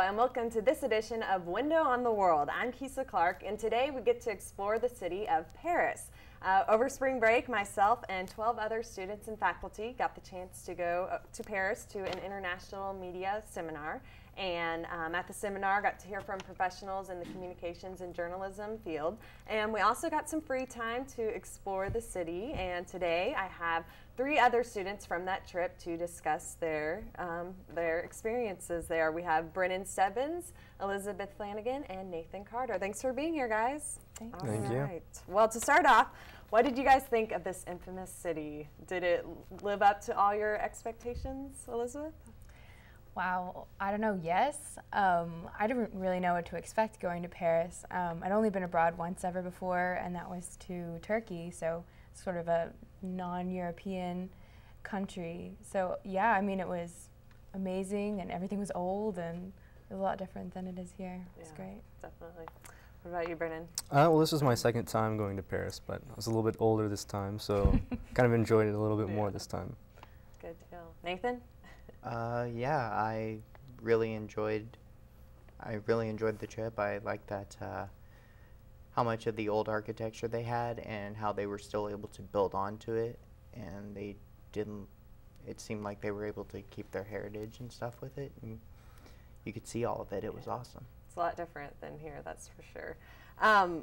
and welcome to this edition of Window on the World. I'm Kisa Clark, and today we get to explore the city of Paris. Over spring break, myself and 12 other students and faculty got the chance to go to Paris to an international media seminar. And at the seminar, got to hear from professionals in the communications and journalism field. And we also got some free time to explore the city. And today I have 3 other students from that trip to discuss their experiences there. We have Brennan Stebbins, Elizabeth Flanagan, and Nathan Carter. Thanks for being here, guys. Thank you. Well, to start off, what did you guys think of this infamous city? Did it live up to all your expectations, Elizabeth? Wow, I don't know, yes. I didn't really know what to expect going to Paris. I'd only been abroad once ever before, and that was to Turkey, so sort of a non-European country. So yeah, I mean, it was amazing, and everything was old, and it was a lot different than it is here. It was great. Definitely. What about you, Brennan? Well, this was my second time going to Paris, but I was a little bit older this time, so kind of enjoyed it a little bit more this time. Good deal. Nathan? Yeah, I really enjoyed the trip. I liked that how much of the old architecture they had and how they were still able to build onto it, and it seemed like they were able to keep their heritage and stuff with it, and you could see all of it. It was awesome. It's a lot different than here, that's for sure.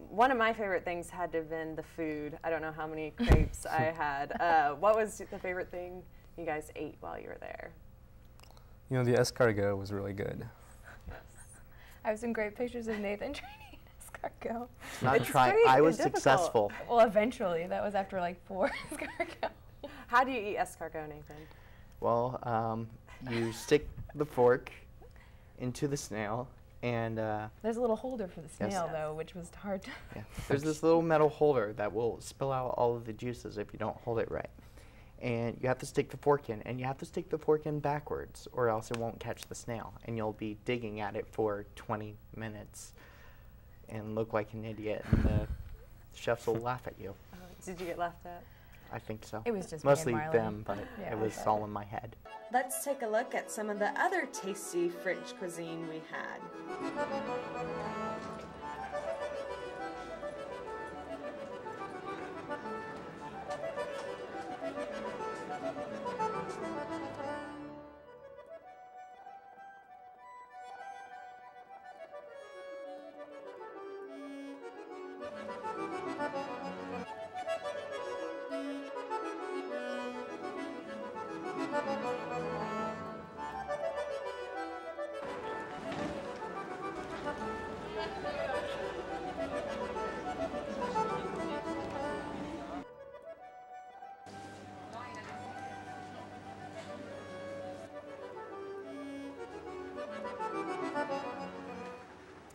One of my favorite things had to have been the food. I don't know how many crepes I had. What was the favorite thing you guys ate while you were there? You know, the escargot was really good. Yes. I have some great pictures of Nathan trying to eat escargot. I was successful. Well, eventually. That was after like 4 escargot. How do you eat escargot, Nathan? Well, you stick the fork into the snail, and there's a little holder for the snail, though, which was hard to... Yeah. There's this little metal holder that will spill out all of the juices if you don't hold it right. And you have to stick the fork in, and you have to stick the fork in backwards, or else it won't catch the snail, and you'll be digging at it for 20 minutes and look like an idiot, and the chefs will laugh at you. Did you get laughed at? I think so. It was just mostly me and Marley. them, but Yeah, it was all in my head. Let's take a look at some of the other tasty French cuisine we had.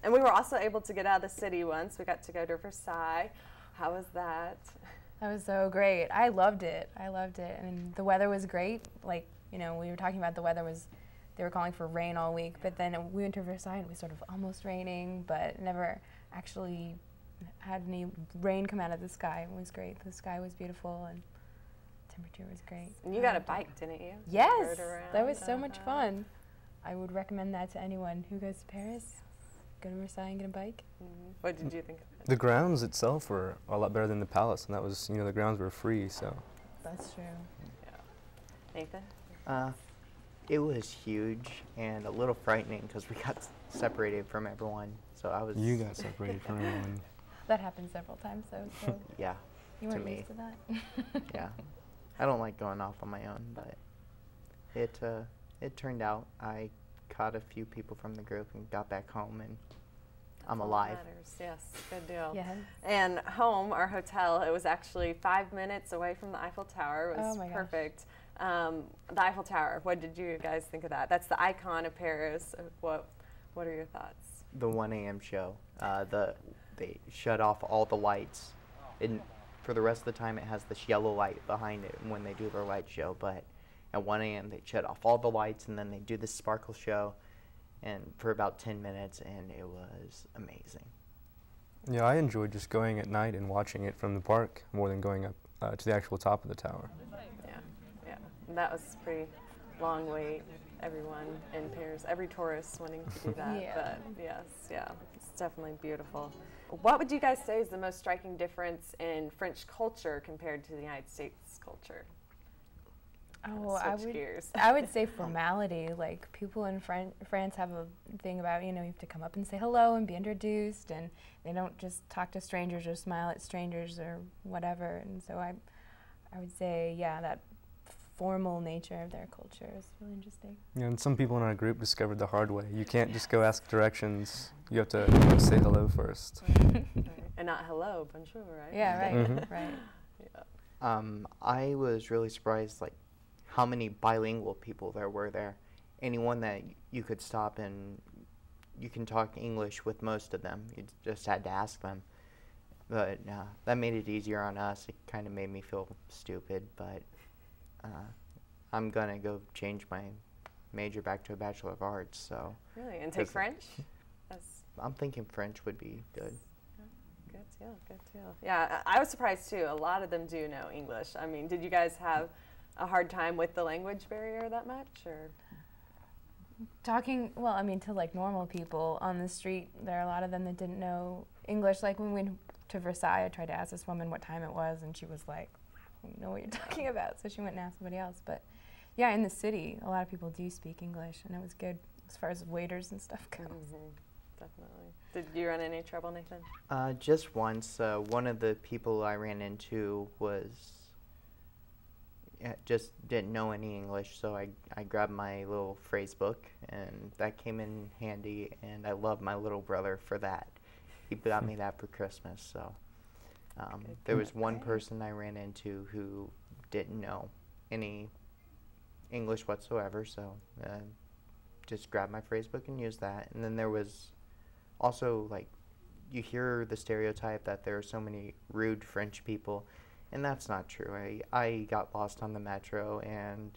And we were also able to get out of the city once. We got to go to Versailles. How was that? That was so great. I loved it. I loved it. And the weather was great. Like, you know, we were talking about the weather was, they were calling for rain all week, but then we went to Versailles and it was sort of almost raining, but never actually had any rain come out of the sky. It was great. The sky was beautiful and temperature was great. And you got a bike, didn't you? Yes, that was so much fun. I would recommend that to anyone who goes to Paris. Go to Versailles and get a bike. What did you think of it? The grounds itself were a lot better than the palace, and that was, you know, the grounds were free, so. That's true. Yeah. Nathan? It was huge and a little frightening because we got separated from everyone. So I was. You got separated from everyone. That happened several times, though. So yeah. you weren't to used me. to that. Yeah. I don't like going off on my own, but it turned out I caught a few people from the group and got back home, and I'm alive. Matters. Yes, good deal. Yes. And home, our hotel, it was actually 5 minutes away from the Eiffel Tower. It was perfect. The Eiffel Tower, what did you guys think of that? That's the icon of Paris. What are your thoughts? The 1 a.m. show. They shut off all the lights. For the rest of the time, it has this yellow light behind it when they do their light show, but at 1 a.m. they shut off all the lights, and then they do this sparkle show, and for about 10 minutes, and it was amazing. Yeah, I enjoyed just going at night and watching it from the park more than going up to the actual top of the tower. Yeah, yeah. That was a pretty long wait. everyone in Paris, every tourist wanting to do that. Yeah. But yes, yeah, it's definitely beautiful. What would you guys say is the most striking difference in French culture compared to the United States culture? Oh, Switch gears. I would say formality. Like people in France have a thing about, you have to come up and say hello and be introduced, and they don't just talk to strangers or smile at strangers or whatever. And so I would say, yeah, that formal nature of their culture is really interesting. Yeah, and some people in our group discovered the hard way. You can't just go ask directions. You have to say hello first. Right. And not hello, bonjour, right? Yeah, right, Mhm. right. Yeah. I was really surprised, like, how many bilingual people there were there. Anyone that you could stop and you can talk English with most of them. You just had to ask them. But that made it easier on us. It kind of made me feel stupid, but I'm gonna go change my major back to a Bachelor of Arts, so. Really? And take Does it- French? That's I'm thinking French would be good. good deal, good deal. Yeah, I was surprised too. A lot of them do know English. I mean, did you guys have a hard time with the language barrier that much, or? Talking, well, I mean, to like normal people on the street, there are a lot of them that didn't know English. Like when we went to Versailles, I tried to ask this woman what time it was, and she was like, I don't know what you're talking about. So she went and asked somebody else. But yeah, in the city, a lot of people do speak English, and it was good as far as waiters and stuff goes. Definitely. Did you run into any trouble, Nathan? Just once, one of the people I ran into just didn't know any English, so I grabbed my little phrase book, and that came in handy, and I love my little brother for that. He got me that for Christmas, so. There was one person I ran into who didn't know any English whatsoever, so just grabbed my phrase book and used that. And then there was also, like, you hear the stereotype that there are so many rude French people, and that's not true. I got lost on the metro and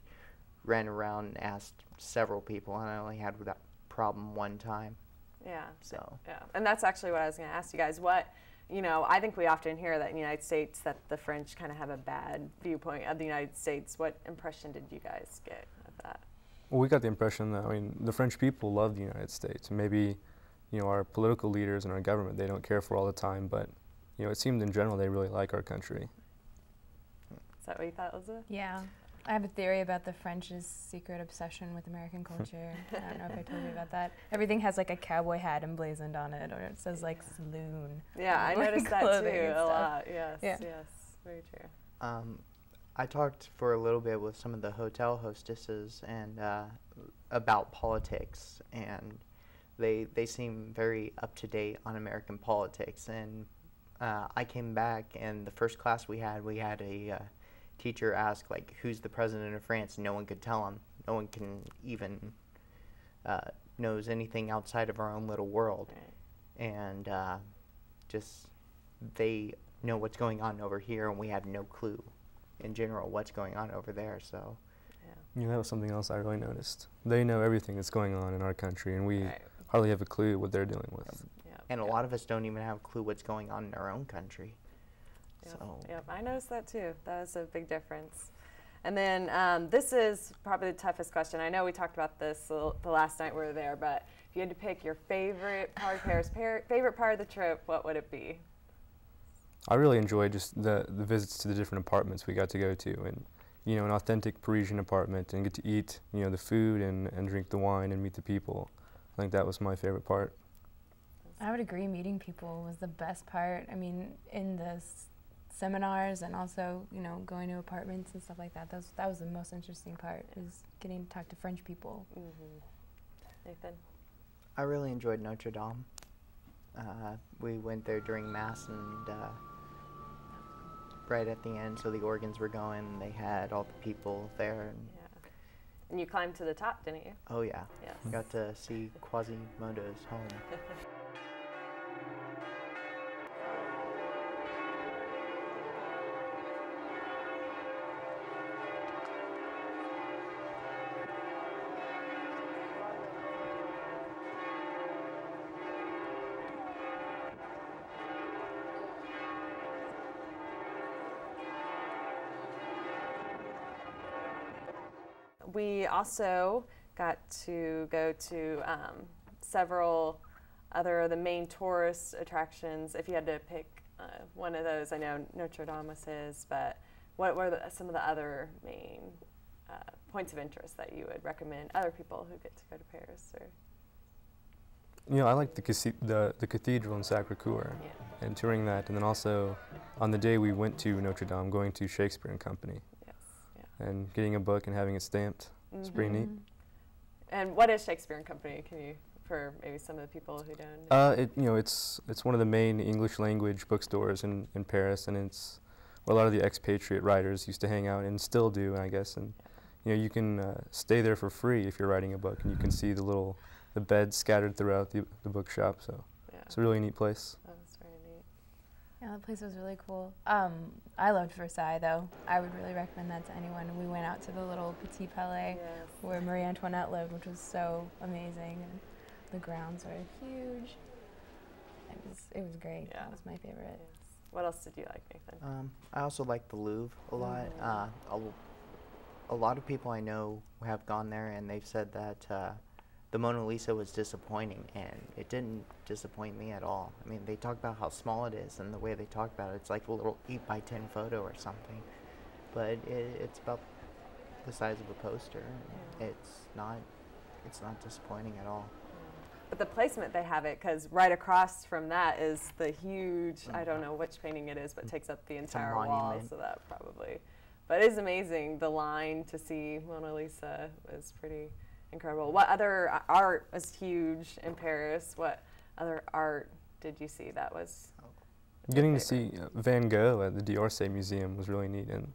ran around and asked several people, and I only had that problem one time. Yeah. So. Yeah, and that's actually what I was going to ask you guys. I think we often hear that in the United States that the French kind of have a bad viewpoint of the United States. What impression did you guys get of that? Well, we got the impression that, the French people love the United States. Maybe, our political leaders and our government, they don't care for all the time, but, it seemed in general they really like our country. Is that what you thought, Elizabeth? Yeah. I have a theory about the French's secret obsession with American culture. I don't know if I told you about that. Everything has like a cowboy hat emblazoned on it, or it says like saloon. Yeah, I noticed that too a lot. Yes, Yeah. yes, very true. I talked for a little bit with some of the hotel hostesses and about politics, and they seem very up to date on American politics. And I came back, and the first class we had a teacher ask, like, who's the president of France? No one could tell him. No one can even knows anything outside of our own little world. Right. And just they know what's going on over here, and we have no clue in general what's going on over there. So That was something else I really noticed. They know everything that's going on in our country, and we Right. hardly have a clue what they're dealing with. Yeah. and a lot of us don't even have a clue what's going on in our own country. Yep. So Yep, I noticed that too. That was a big difference. And then this is probably the toughest question. I know we talked about this the last night we were there, but if you had to pick your favorite part of Paris, favorite part of the trip, what would it be? I really enjoyed just the visits to the different apartments we got to go to, and an authentic Parisian apartment, and get to eat the food and drink the wine and meet the people. I think that was my favorite part. I would agree, meeting people was the best part. I mean, in the seminars and also, going to apartments and stuff like that. That was the most interesting part, is getting to talk to French people. Nathan? I really enjoyed Notre Dame. We went there during Mass, and right at the end, so the organs were going, they had all the people there. And Yeah. And you climbed to the top, didn't you? oh yeah, Yes. got to see Quasimodo's home. We also got to go to several other of the main tourist attractions. If you had to pick one of those, I know Notre Dame was his, but what were some of the other main points of interest that you would recommend other people who get to go to Paris? Or You know, I like the cathedral in Sacre-Cœur and touring that, and then also on the day we went to Notre Dame, going to Shakespeare and Company, and getting a book and having it stamped. It's pretty neat. And what is Shakespeare and Company? Can you, for maybe some of the people who don't know? It's one of the main English language bookstores in Paris, and it's where a lot of the expatriate writers used to hang out and still do, I guess. And you can stay there for free if you're writing a book, and you can see the beds scattered throughout the bookshop. So it's a really neat place. Oh, that's very neat. Yeah, that place was really cool. I loved Versailles, though. I would really recommend that to anyone. We went out to the little Petit Palais where Marie Antoinette lived, which was so amazing. And the grounds were huge. It was great. Yeah. That was my favorite. Yes. What else did you like, Nathan? I also like the Louvre a lot. A lot of people I know have gone there, and they've said that the Mona Lisa was disappointing, and it didn't disappoint me at all. I mean, they talk about how small it is, and the way they talk about it, it's like a little 8x10 photo or something. But it's about the size of a poster. It's not disappointing at all. But the placement they have it, because right across from that is the huge, I don't know which painting it is, but takes up the entire wall, so that probably. But it is amazing. The line to see Mona Lisa was pretty incredible. What other art was huge in Paris? What other art did you see that was Getting to see Van Gogh at the d'Orsay Museum was really neat, and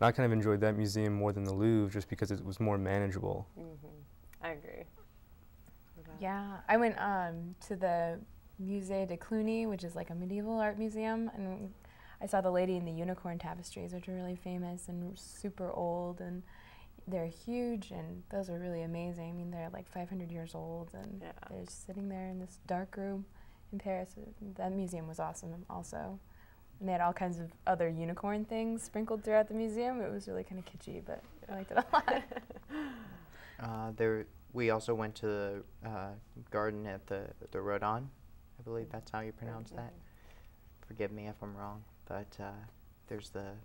I kind of enjoyed that museum more than the Louvre just because it was more manageable. I agree. Yeah, I went to the Musée de Cluny, which is like a medieval art museum, and I saw the Lady in the Unicorn tapestries, which are really famous and super old, and they're huge, and those are really amazing. I mean, they're like 500 years old, and they're just sitting there in this dark room in Paris. That museum was awesome also. And they had all kinds of other unicorn things sprinkled throughout the museum. It was really kind of kitschy, but I liked it a lot. We also went to the garden at the Rodin. I believe that's how you pronounce that. Forgive me if I'm wrong, but there's the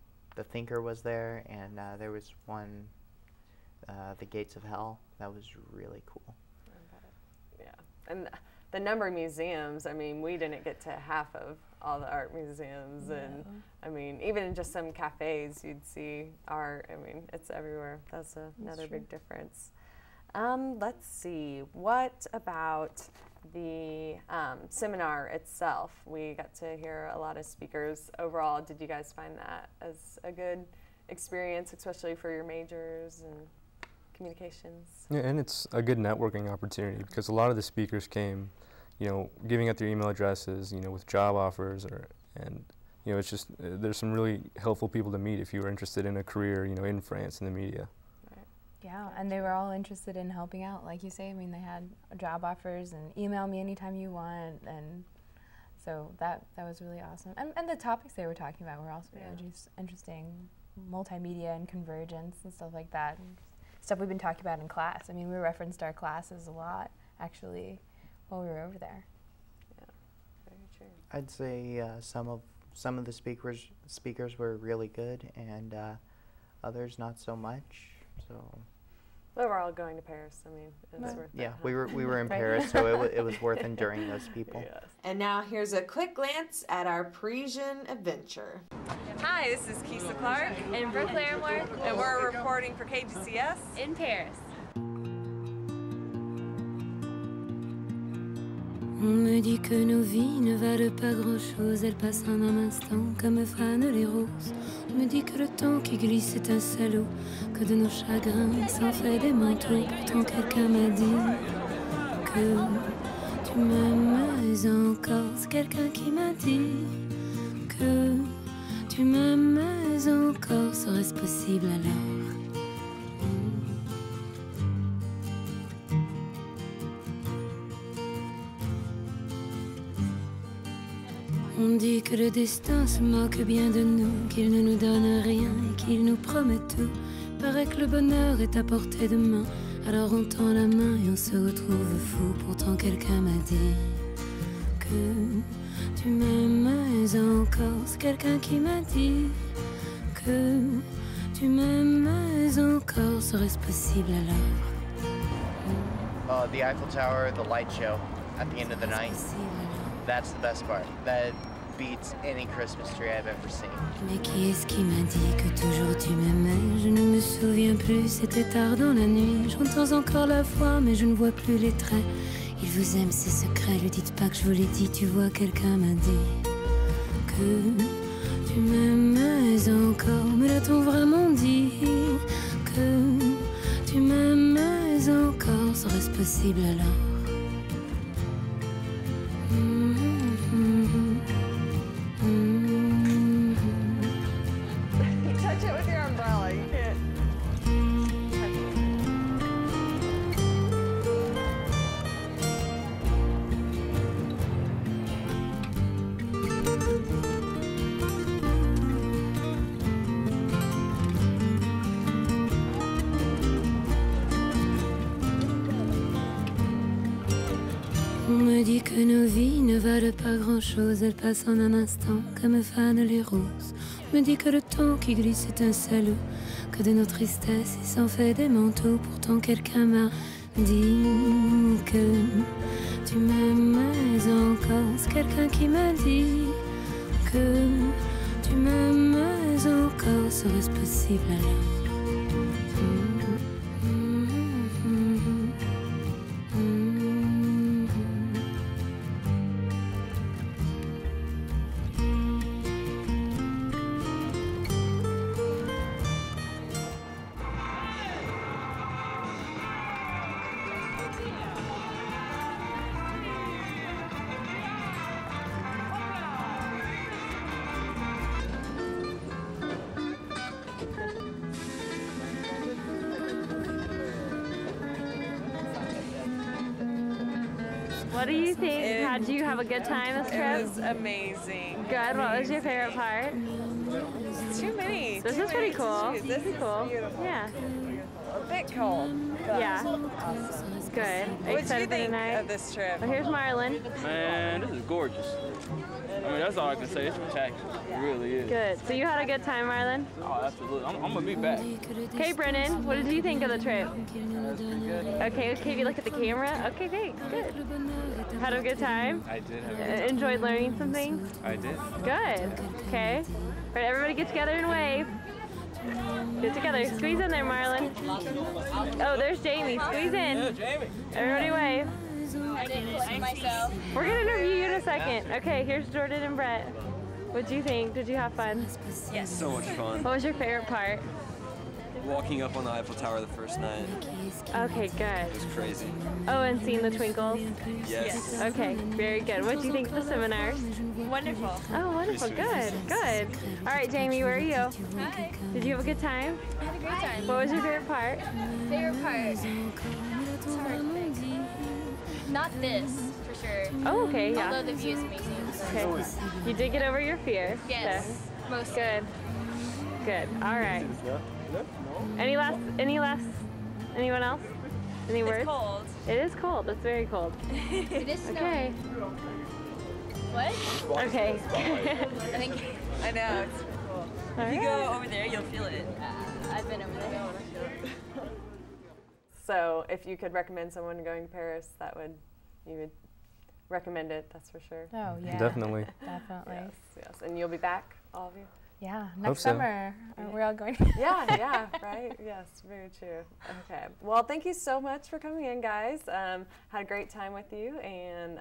Thinker was there, and there was one, the Gates of Hell. That was really cool. Yeah, and the number of museums. I mean, we didn't get to half of all the art museums, and I mean, even in just some cafes, you'd see art. I mean, it's everywhere. That's another big difference. Let's see, what about the seminar itself? We got to hear a lot of speakers. Overall, did you guys find that as a good experience, especially for your majors and communications? Yeah, and it's a good networking opportunity because a lot of the speakers came, giving out their email addresses, with job offers, and it's just, there's some really helpful people to meet if you were interested in a career, in France in the media. Yeah, and they were all interested in helping out, like you say. I mean, they had job offers and email me anytime you want, and so that was really awesome. And the topics they were talking about were also really just interesting, multimedia and convergence and stuff like that, and stuff we've been talking about in class. I mean, we referenced our classes a lot, actually, while we were over there. Yeah, very true. I'd say some of the speakers were really good, and others not so much. So. But we're all going to Paris. I mean, it's worth it. Yeah, we were in Paris, so it was worth enduring those people. Yes. And now here's a quick glance at our Parisian adventure. Hi, this is Kisa Clark and Brooke Larimore, and we're reporting for KGCS in Paris. On me dit que nos vies ne valent pas grand-chose, elles passent en un instant comme fanent les roses. On me dit que le temps qui glisse est un salaud, que de nos chagrins s'en fait des manteaux. Pourtant quelqu'un m'a dit que tu m'aimes encore. C'est quelqu'un qui m'a dit que tu m'aimes encore. Serait-ce possible alors? On dit que le destin se moque bien de nous, qu'il ne nous donne rien et qu'il nous promet tout. Paraît que le bonheur est à portée de main, Alors on tend la main et on se retrouve fou. Pourtant quelqu'un m'a dit que tu m'aimes encore. C'est quelqu'un qui m'a dit que tu m'aimes encore. Serait-ce possible alors? The Eiffel Tower, the light show at the end of the night. That's the best part. That beats any Christmas tree I've ever seen. Mais qui est-ce qui m'a dit que toujours tu m'aimais? Je ne me souviens plus, c'était tard dans la nuit. J'entends encore la voix, mais je ne vois plus les traits. Il vous aime, c'est secret, lui dites pas que je vous l'ai dit. Tu vois, quelqu'un m'a dit que tu m'aimais encore. Mais l'a-t-on vraiment dit que tu m'aimais encore? Serait-ce possible alors? Touch it with your umbrella. You can't. On me dit que nos vies ne valent pas grand-chose. Elles passent en un instant comme fanent les roses. On me dit que le temps qui glisse est un salaud, que de nos tristesses il s'en fait des manteaux. Pourtant quelqu'un m'a dit que tu m'aimais encore. C'est quelqu'un qui m'a dit que tu m'aimais encore. Serait-ce possible alors? What do you think? Did you have a good time this trip? It was amazing. Good. What was your favorite part? Too many. This too is pretty many to cool. choose. This is cool. Beautiful. Yeah. A bit cold. But Yeah. awesome. Good. Are you What did you excited for think tonight? of this trip? Well, here's Marlon. Man, this is gorgeous. I mean, that's all I can say. It's spectacular. It really is. Good. So you had a good time, Marlon? Oh, absolutely. I'm gonna be back. Okay, Brennan. What did you think of the trip? That's pretty good. Okay. If you look at the camera. Okay, thanks. Good. Had a good time? I did have a good time. Enjoyed learning some things? I did. Good. Okay. All right, everybody get together and wave. Get together. Squeeze in there, Marlon. Oh, there's Jamie. Squeeze in. Jamie. Everybody wave. I did it myself. We're going to interview you in a second. Okay, here's Jordan and Brett. What'd you think? Did you have fun? Yes. So much fun. What was your favorite part? Walking up on the Eiffel Tower the first night. Okay, good. It was crazy. Oh, and seeing the twinkles? Yes. Okay, very good. What'd you think of the seminars? Wonderful. Oh, wonderful. Good, good. All right, Jamie, where are you? Hi. Did you have a good time? I had a great time. What was your favorite part? Favorite part? It's hard to pick. Not this, for sure. Oh, okay, yeah. Although the view is amazing. So. Okay. You did get over your fear. Yes. Most Good. Good. All right. Anyone else? Any words? It's cold. It is cold. It's very cold. It is snowing. Okay. What? Okay. I think. I know, it's pretty cool. If you Go over there, you'll feel it. I've been over there. So if you could recommend someone going to Paris, you would recommend it, that's for sure. Oh, yeah. Definitely. Definitely. Yes, yes. And you'll be back, all of you? Yeah, Hope next so. summer. We're all going. Yeah, right? Yes, very true. Okay. Well, thank you so much for coming in, guys. Had a great time with you, and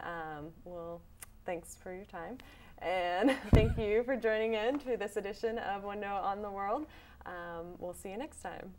well, thanks for your time. And thank you for joining in to this edition of Window on the World. We'll see you next time.